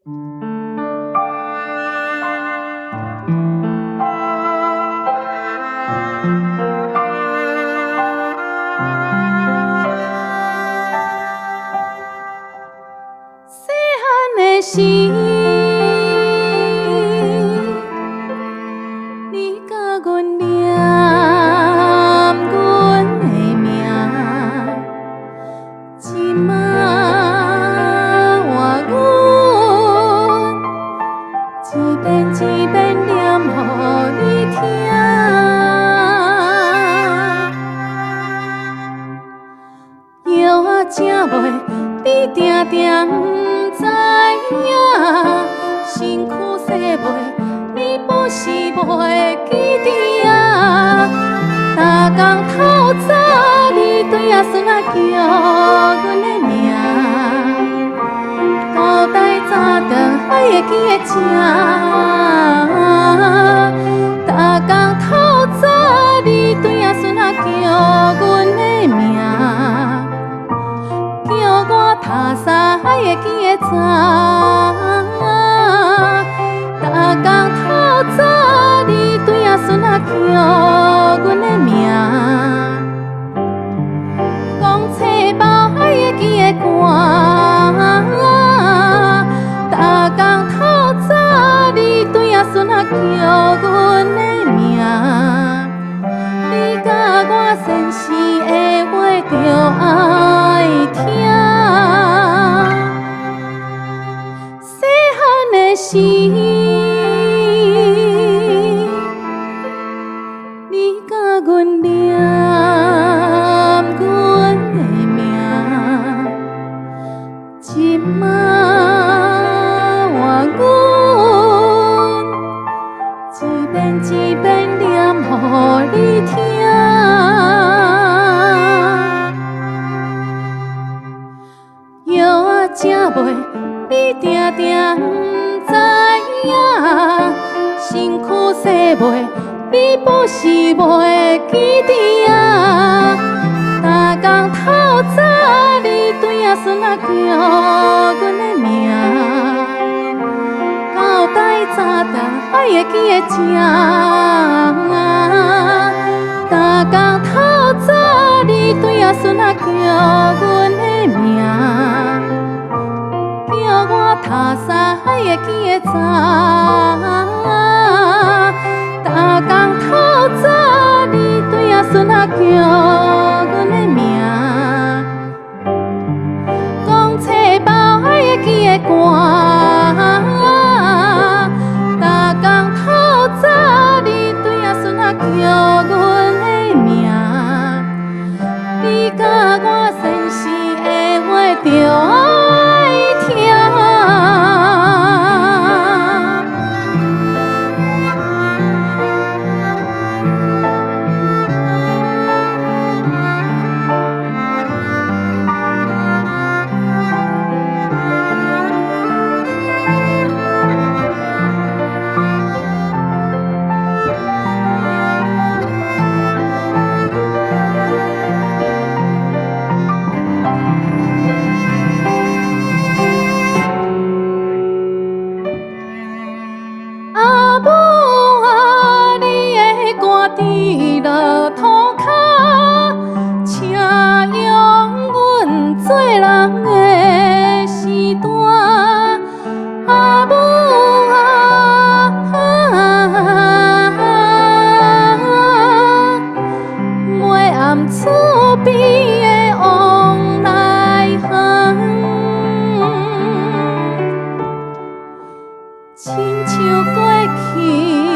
细汉的时，你甲阮念阮的名，即马换阮一遍一遍念予你听。药仔食袂，你定定毋知影；身躯洗袂，你不是袂记得啊。逐工透早，你对阿孙仔叫阮的名，交代早顿还会记会正。逐工透早，你对阿孙仔叫阮的名。叫我读衫还会记会早，逐工透早，你对阿孙仔叫阮的名，讲册包还会记会歌，逐工透早，你对阿孙仔叫阮的名，你甲我仙丝的话着爱听。时，你甲阮念阮的名，即马换阮一遍一遍念予你听。药仔食袂，你定定知影，身躯洗袂，你不是袂记得啊。逐工透早，你对阿孙仔叫阮的名，交代早顿还会记会正。逐工透早，你对阿孙仔叫阮的名。叫我读衫还会记会早，逐工透早，你对阿孙仔叫阮的名，讲册包还会记会歌，逐工透早，你对阿孙仔叫阮的名，你甲我仙丝的话着爱听。伫落涂骹，请用阮做人的时段，阿母每暗厝边的往来行，亲像过去。